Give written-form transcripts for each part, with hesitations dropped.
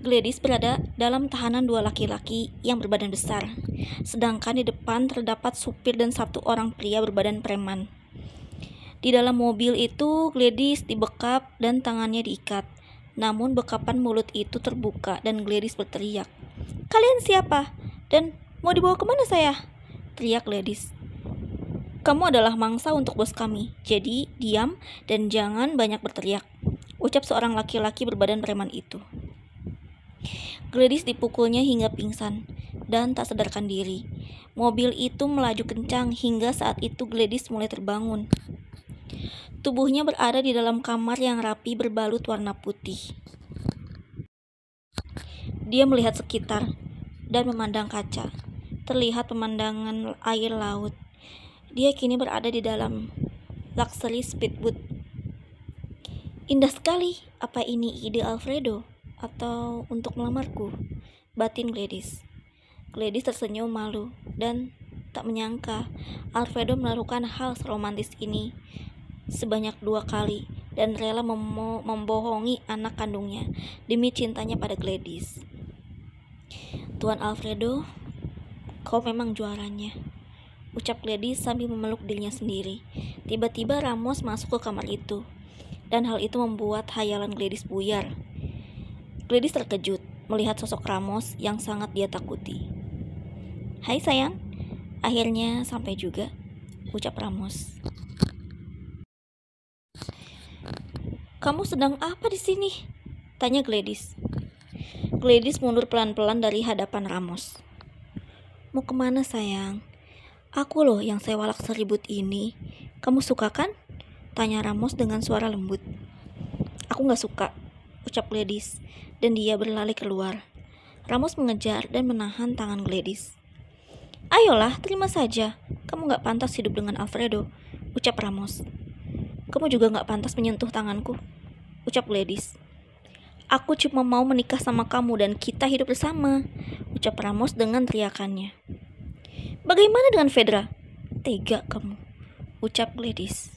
Gladys berada dalam tahanan dua laki-laki yang berbadan besar, sedangkan di depan terdapat supir dan satu orang pria berbadan preman. Di dalam mobil itu, Gladys dibekap dan tangannya diikat. Namun bekapan mulut itu terbuka dan Gladys berteriak, "Kalian siapa? Dan mau dibawa kemana saya?" teriak Gladys. "Kamu adalah mangsa untuk bos kami, jadi diam dan jangan banyak berteriak," ucap seorang laki-laki berbadan preman itu. Gladys dipukulnya hingga pingsan dan tak sadarkan diri. Mobil itu melaju kencang hingga saat itu Gladys mulai terbangun. Tubuhnya berada di dalam kamar yang rapi berbalut warna putih. Dia melihat sekitar dan memandang kaca. Terlihat pemandangan air laut. Dia kini berada di dalam luxury speedboat. "Indah sekali. Apa ini ide Alfredo? Atau untuk melamarku?" batin Gladys. Gladys tersenyum malu dan tak menyangka Alfredo melakukan hal seromantis ini sebanyak 2 kali dan rela membohongi anak kandungnya demi cintanya pada Gladys. "Tuan Alfredo, kau memang juaranya," ucap Gladys sambil memeluk dirinya sendiri. Tiba-tiba Ramos masuk ke kamar itu, dan hal itu membuat hayalan Gladys buyar. Gladys terkejut melihat sosok Ramos yang sangat dia takuti. "Hai sayang, akhirnya sampai juga," ucap Ramos. "Kamu sedang apa di sini?" tanya Gladys. Gladys mundur pelan-pelan dari hadapan Ramos. "Mau kemana sayang? Aku loh yang sewa luxury boat ini. Kamu suka kan?" tanya Ramos dengan suara lembut. "Aku gak suka," ucap Gladys, dan dia berlari keluar. Ramos mengejar dan menahan tangan Gladys. "Ayolah, terima saja. Kamu gak pantas hidup dengan Alfredo," ucap Ramos. "Kamu juga gak pantas menyentuh tanganku," ucap Gladys. "Aku cuma mau menikah sama kamu dan kita hidup bersama," ucap Ramos dengan teriakannya. "Bagaimana dengan Fedra?" "Tega kamu," ucap Gladys.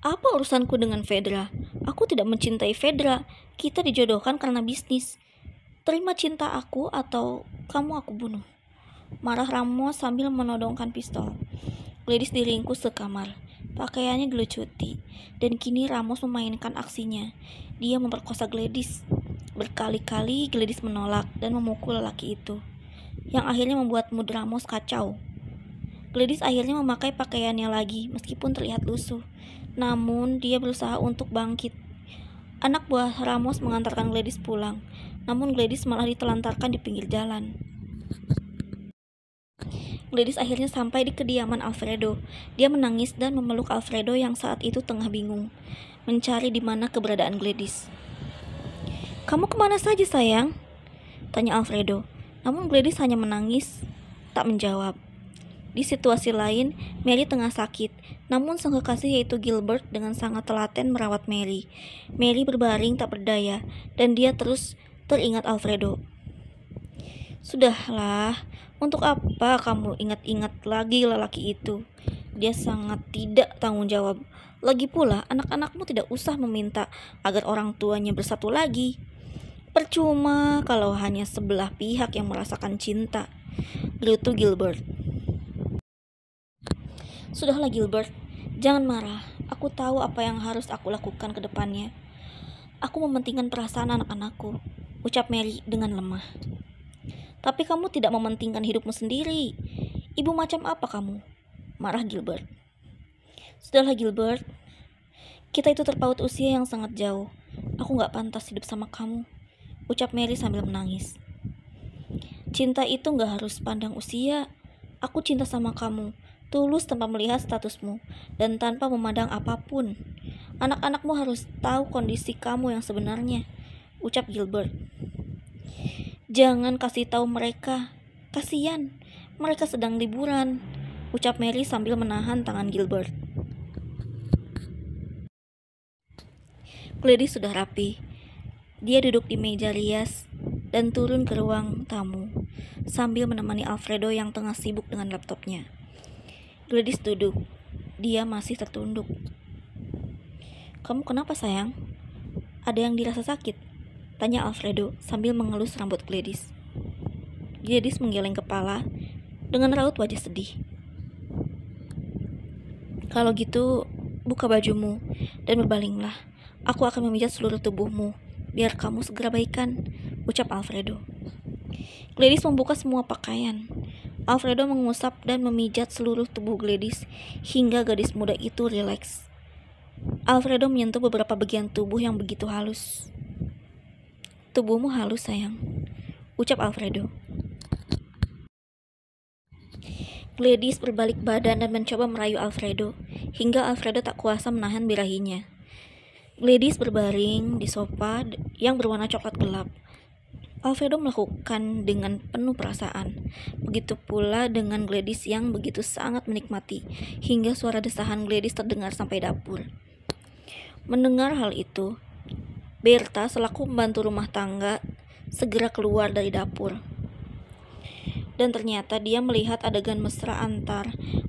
"Apa urusanku dengan Fedra? Aku tidak mencintai Fedra. Kita dijodohkan karena bisnis. Terima cinta aku atau kamu aku bunuh," marah Ramos sambil menodongkan pistol. Gladys diringkus ke kamar. Pakaiannya dilucuti, dan kini Ramos memainkan aksinya. Dia memperkosa Gladys. Berkali-kali Gladys menolak dan memukul lelaki itu, yang akhirnya membuat mood Ramos kacau. Gladys akhirnya memakai pakaiannya lagi meskipun terlihat lusuh. Namun dia berusaha untuk bangkit. Anak buah Ramos mengantarkan Gladys pulang, namun Gladys malah ditelantarkan di pinggir jalan. Gladys akhirnya sampai di kediaman Alfredo. Dia menangis dan memeluk Alfredo yang saat itu tengah bingung, mencari di mana keberadaan Gladys. "Kamu kemana saja sayang?" tanya Alfredo. Namun Gladys hanya menangis, tak menjawab. Di situasi lain, Mary tengah sakit, namun sang kekasih yaitu Gilbert dengan sangat telaten merawat Mary. Mary berbaring tak berdaya, dan dia terus teringat Alfredo. "Sudahlah, untuk apa kamu ingat-ingat lagi lelaki itu? Dia sangat tidak tanggung jawab. Lagi pula, anak-anakmu tidak usah meminta agar orang tuanya bersatu lagi. Percuma kalau hanya sebelah pihak yang merasakan cinta," gerutu Gilbert. "Sudahlah Gilbert, jangan marah. Aku tahu apa yang harus aku lakukan ke depannya. Aku mementingkan perasaan anak-anakku," ucap Mary dengan lemah. "Tapi kamu tidak mementingkan hidupmu sendiri. Ibu macam apa kamu?" marah Gilbert. "Sudahlah Gilbert, kita itu terpaut usia yang sangat jauh. Aku gak pantas hidup sama kamu," ucap Mary sambil menangis. "Cinta itu gak harus pandang usia. Aku cinta sama kamu, tulus tanpa melihat statusmu, dan tanpa memandang apapun. Anak-anakmu harus tahu kondisi kamu yang sebenarnya," ucap Gilbert. "Jangan kasih tahu mereka. Kasihan, mereka sedang liburan," ucap Mary sambil menahan tangan Gilbert. Gladys sudah rapi. Dia duduk di meja rias dan turun ke ruang tamu sambil menemani Alfredo yang tengah sibuk dengan laptopnya. Gladys duduk. Dia masih tertunduk. "Kamu kenapa sayang?" Ada yang dirasa sakit? Tanya Alfredo sambil mengelus rambut Gladys. Gladys menggeleng kepala dengan raut wajah sedih. Kalau gitu, buka bajumu dan berbalinglah. Aku akan memijat seluruh tubuhmu, biar kamu segera baikan, ucap Alfredo. Gladys membuka semua pakaian. Alfredo mengusap dan memijat seluruh tubuh Gladys hingga gadis muda itu rileks. Alfredo menyentuh beberapa bagian tubuh yang begitu halus. Tubuhmu halus, sayang, ucap Alfredo. Gladys berbalik badan dan mencoba merayu Alfredo, hingga Alfredo tak kuasa menahan birahinya. Gladys berbaring di sofa yang berwarna coklat gelap. Alfredo melakukan dengan penuh perasaan. Begitu pula dengan Gladys yang begitu sangat menikmati, hingga suara desahan Gladys terdengar sampai dapur. Mendengar hal itu, Berta selaku pembantu rumah tangga segera keluar dari dapur. Dan ternyata dia melihat adegan mesra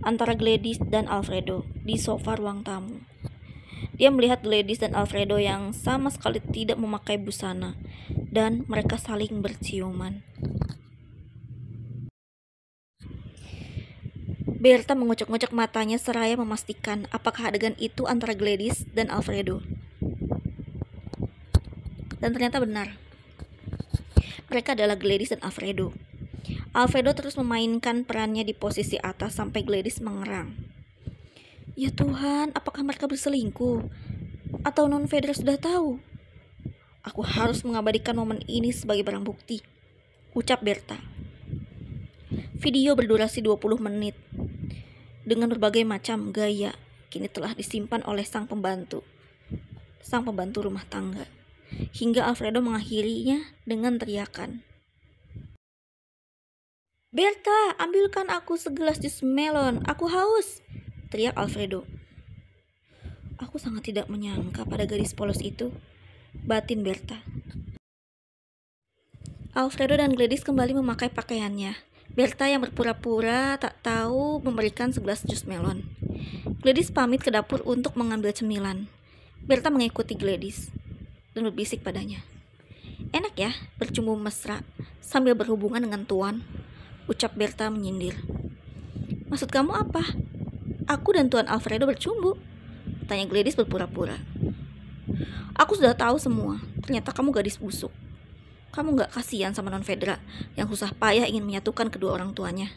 antara Gladys dan Alfredo di sofa ruang tamu. Dia melihat Gladys dan Alfredo yang sama sekali tidak memakai busana, dan mereka saling berciuman. Berta mengucek-ngucek matanya seraya memastikan apakah adegan itu antara Gladys dan Alfredo. Dan ternyata benar. Mereka adalah Gladys dan Alfredo. Alfredo terus memainkan perannya di posisi atas sampai Gladys mengerang. Ya Tuhan, apakah mereka berselingkuh? Atau Non Fedra sudah tahu? Aku harus mengabadikan momen ini sebagai barang bukti, ucap Berta. Video berdurasi 20 menit dengan berbagai macam gaya kini telah disimpan oleh sang pembantu rumah tangga, hingga Alfredo mengakhirinya dengan teriakan. Berta, ambilkan aku segelas jus melon, aku haus, teriak Alfredo. Aku sangat tidak menyangka pada gadis polos itu, batin Berta. Alfredo dan Gladys kembali memakai pakaiannya. Berta yang berpura-pura tak tahu memberikan segelas jus melon. Gladys pamit ke dapur untuk mengambil cemilan. Berta mengikuti Gladys dan berbisik padanya. Enak ya bercumbu mesra sambil berhubungan dengan tuan, ucap Berta menyindir. Maksud kamu apa? Aku dan Tuan Alfredo bercumbu, tanya Gladys berpura-pura. Aku sudah tahu semua, ternyata kamu gadis busuk. Kamu gak kasihan sama Non Fedra yang susah payah ingin menyatukan kedua orang tuanya,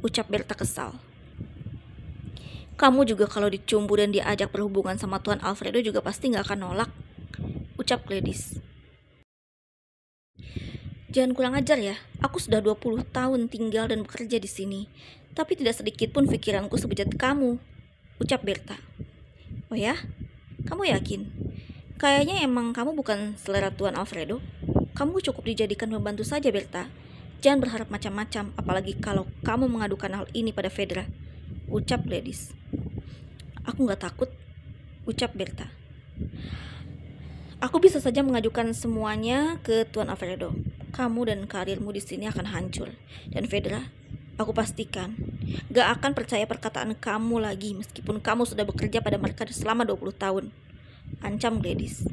ucap Berta kesal. Kamu juga kalau dicumbu dan diajak berhubungan sama Tuan Alfredo juga pasti gak akan nolak, ucap Gladys. Jangan kurang ajar ya, aku sudah 20 tahun tinggal dan bekerja di sini, tapi tidak sedikit pun pikiranku sebejat kamu, ucap Berta. Oh ya? Kamu yakin? Kayaknya emang kamu bukan selera Tuan Alfredo. Kamu cukup dijadikan pembantu saja, Berta. Jangan berharap macam-macam, apalagi kalau kamu mengadukan hal ini pada Fedra, ucap Gladys. Aku gak takut, ucap Berta. Aku bisa saja mengajukan semuanya ke Tuan Alfredo. Kamu dan karirmu di sini akan hancur. Dan Fedra, aku pastikan gak akan percaya perkataan kamu lagi meskipun kamu sudah bekerja pada mereka selama 20 tahun. Ancam Gladys.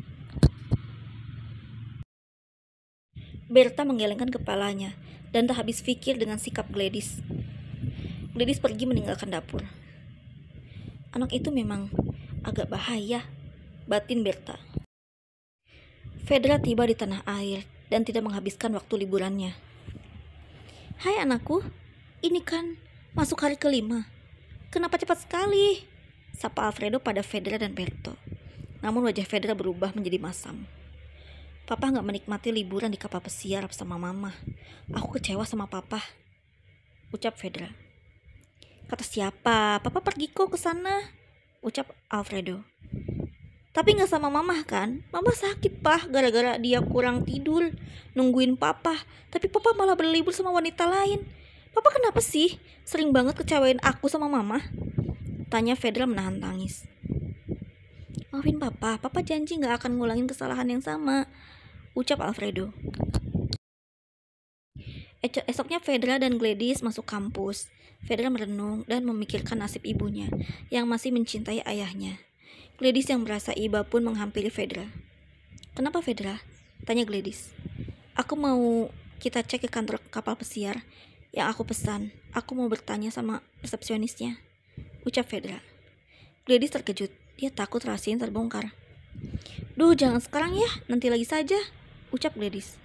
Berta menggelengkan kepalanya dan tak habis pikir dengan sikap Gladys. Gladys pergi meninggalkan dapur. Anak itu memang agak bahaya, batin Berta. Fedra tiba di tanah air dan tidak menghabiskan waktu liburannya. Hai anakku, ini kan masuk hari ke-5. Kenapa cepat sekali? Sapa Alfredo pada Fedra dan Berto. Namun wajah Fedra berubah menjadi masam. Papa gak menikmati liburan di kapal pesiar bersama mama. Aku kecewa sama papa, ucap Fedra. Kata siapa? Papa pergi kok ke sana, ucap Alfredo. Tapi gak sama mama kan? Mama sakit pah gara-gara dia kurang tidur nungguin papa. Tapi papa malah berlibur sama wanita lain. Papa kenapa sih? Sering banget kecewain aku sama mama, tanya Fedra menahan tangis. Maafin papa, papa janji gak akan ngulangin kesalahan yang sama, ucap Alfredo. Esoknya Fedra dan Gladys masuk kampus. Fedra merenung dan memikirkan nasib ibunya yang masih mencintai ayahnya. Gladys yang merasa iba pun menghampiri Fedra. Kenapa, Fedra? Tanya Gladys. Aku mau kita cek ke kantor kapal pesiar yang aku pesan. Aku mau bertanya sama resepsionisnya, ucap Fedra. Gladys terkejut. Dia takut rahasianya terbongkar. Duh, jangan sekarang ya, nanti lagi saja, ucap Gladys.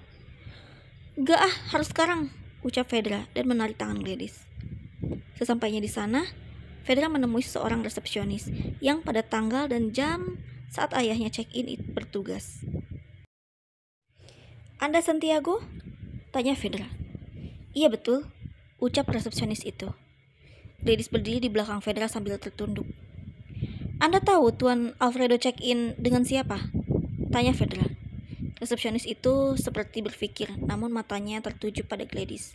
Gak ah, harus sekarang, ucap Fedra dan menarik tangan Gladys. Sesampainya di sana, Fedra menemui seorang resepsionis yang pada tanggal dan jam saat ayahnya check-in bertugas. Anda Santiago? Tanya Fedra. Iya betul, ucap resepsionis itu. Gladys berdiri di belakang Fedra sambil tertunduk. Anda tahu Tuan Alfredo check-in dengan siapa? Tanya Fedra. Resepsionis itu seperti berpikir, namun matanya tertuju pada Gladys.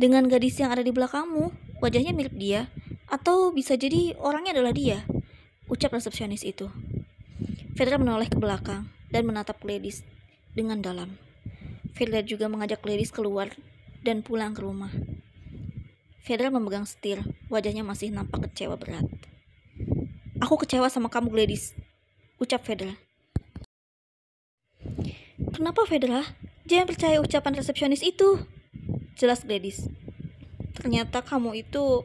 Dengan gadis yang ada di belakangmu, wajahnya mirip dia, atau bisa jadi orangnya adalah dia, ucap resepsionis itu. Fedra menoleh ke belakang dan menatap Gladys dengan dalam. Fedra juga mengajak Gladys keluar dan pulang ke rumah. Fedra memegang setir, wajahnya masih nampak kecewa berat. Aku kecewa sama kamu, Gladys, ucap Fedra. Kenapa, Fedra? Jangan percaya ucapan resepsionis itu, jelas Gladys. Ternyata kamu itu